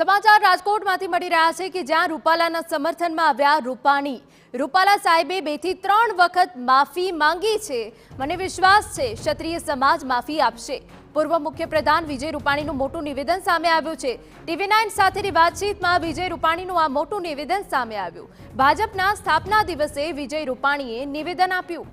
સમાચાર રાજકોટમાંથી મળી રહ્યા છે કે જ્યાં રૂપાલાના સમર્થનમાં આવ્યા રૂપાલા સાહેબે 2 થી 3 વખત માફી માંગી છે। મને વિશ્વાસ છે ક્ષત્રિય સમાજ માફી આપશે। પૂર્વ મુખ્યપ્રધાન વિજય રૂપાણીનું મોટું નિવેદન સામે આવ્યું છે। TV9 સાથેની વાતચીતમાં વિજય રૂપાણીનું આ મોટું નિવેદન સામે આવ્યું। ભાજપના સ્થાપના દિવસે વિજય રૂપાણીએ નિવેદન આપ્યું।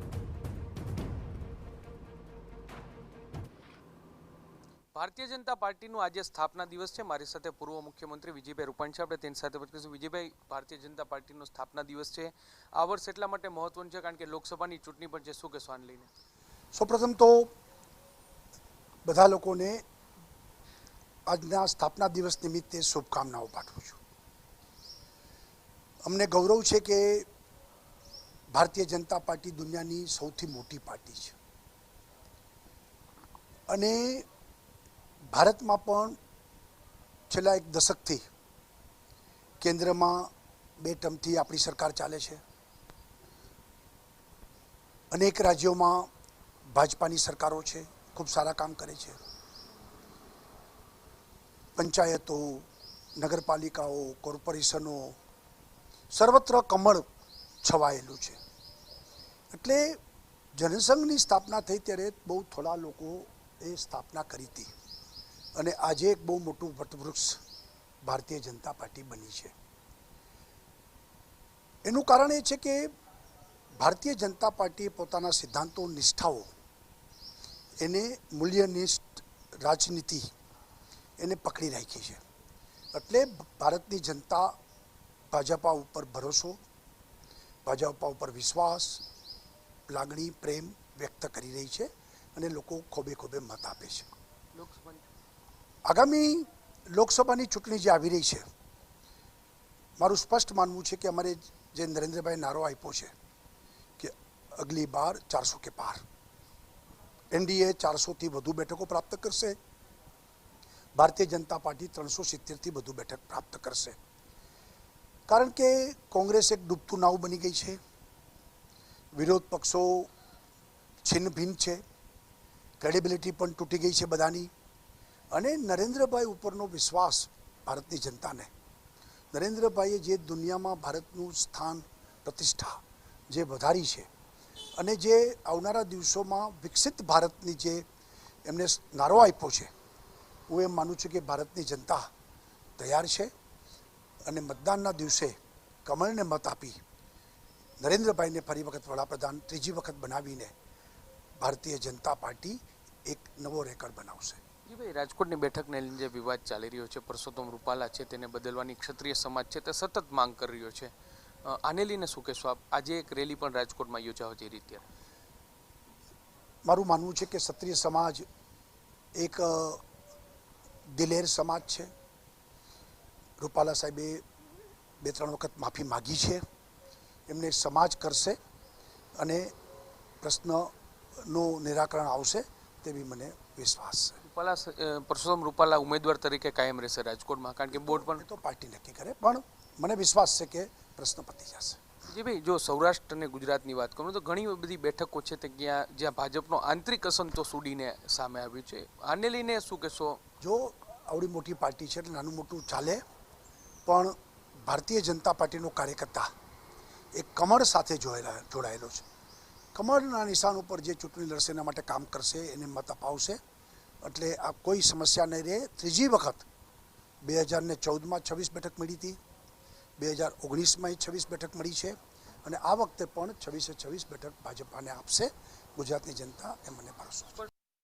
भारतीय जनता पार्टी आज स्थापना दिवस है। मारी साथे पूर्व मुख्यमंत्री विजयभाई रूपाणी छे। आपणे तेनी साथे बात करीशुं। विजयभाई, भारतीय जनता पार्टी स्थापना दिवस है, आ वर्ष एटला माटे महत्वनुं छे कारण के लोकसभानी चूंटणी पण छे। शुं कहेशो आने लईने? सौप्रथम तो बधा लोकोने आजना स्थापना दिवस निमित्ते शुभकामनाओं पाठवुं छुं। अमने गौरव छे के भारतीय जनता पार्टी दुनियानी सौथी मोटी पार्टी छे अने भारत में पण छेल्ला 1 दशक थी केन्द्र में 2 टर्म थी अपनी सरकार चाले छे। अनेक राज्यों में भाजपानी सरकारों छे, खूब सारा काम करे छे। पंचायतों, नगरपालिकाओं, कॉर्पोरेशनों सर्वत्र कमळ छवायेलुं छे। एटले जनसंघनी स्थापना थई त्यारे बहु थोड़ा लोकोए स्थापना करी थी અને આજે એક બહુ મોટું વટવૃક્ષ ભારતીય જનતા પાર્ટી બની છે। એનું કારણ એ છે કે ભારતીય જનતા પાર્ટીએ પોતાના સિદ્ધાંતો, નિષ્ઠાઓ, એને મૂલ્યનિષ્ઠ રાજનીતિ એને પકડી રાખી છે। એટલે ભારતની જનતા ભાજપા ઉપર ભરોસો, ભાજપા ઉપર વિશ્વાસ, લાગણી, પ્રેમ વ્યક્ત કરી રહી છે અને લોકો ખોબે ખોબે મત આપે છે। आगामी लोकसभा चूंटणी जे आवी रही है, मारू स्पष्ट मानवू है कि अमरे जे नरेन्द्र भाई नारो आप्यो है कि अगली बार 400 के पार एनडीए 400 थी वधु बैठकों प्राप्त करशे, भारतीय जनता पार्टी 370 थी वधु बैठक प्राप्त करशे। कारण के कांग्रेस एक डूबतु नाव बनी गई है, विरोध पक्षों छिन्न भिन्न है, क्रेडिबिलिटी पण तूटी गई है बधानी। अने नरेन्द्रभाई उपरनो विश्वास भारतनी जनता ने, नरेन्द्रभाईए जे दुनिया में भारतनु स्थान, प्रतिष्ठा जे वधारी है अने जे आवनारा दिवसों में विकसित भारतनी जे एमने नारो आप्यो है, हूँ एम मानु छुं कि भारतनी जनता तैयार है अने मतदानना दिवसे कमळने मत आपी नरेन्द्रभाई ने फरी वखत वडाप्रधान त्रीजी वखत बनावीने भारतीय जनता पार्टी एक नवो रेकॉर्ड बनावशे। जी भाई, राजकोटनी बेठकने लईने जे विवाद चाली रह्यो छे, परसोत्तम रूपाला छे तेने बदलवानी क्षत्रिय समाज छे ते सतत मांग करी रह्यो छे। आने लईने शुं कहेशो आप? आज एक रेली पण राजकोटमां योजावा जई रही छे। मारुं मानवुं छे के क्षत्रिय समाज एक दिलेर समाज छे। रूपाला साहेबे 2-3 वखत माफी मागी छे, एमने समाज करशे अने प्रश्ननो निराकरण आवशे तेवी मने विश्वास है। परसोत्तम रूपाला उम्मीदवार तरीके कायम रहेशे राजकोट में? कारण के बोर्ड पण तो पार्टी नक्की करे, पण मने विश्वास है कि प्रश्न पती जशे। जी भाई, जो सौराष्ट्र ने गुजरातनी वात करूं तो घणी बधी बेठको छे ते ज्यां भाजपनो आंतरिक असंतोष उडीने सामे आव्यो छे। आने लईने शुं कहेशो? जो आवडी मोटी पार्टी छे એટલે નાનું મોટું ચાલે, પણ ભારતીય જનતા પાર્ટીનો કાર્યકર્તા એક કમળ સાથે જોડાયેલો છે। કમળના નિશાન ઉપર જે ચૂંટણી લડશે એના માટે કામ કરશે, એને મત અપાવશે। એટલે આ કોઈ સમસ્યા નહીં રહે। ત્રીજી વખત 2014 में 26 બેઠક મળી હતી, 2019 में 26 બેઠક મળી છે અને આ વખતે પણ 26 બેઠક ભાજપાને આપશે ગુજરાતની જનતા, એ મને ભરોસો છે।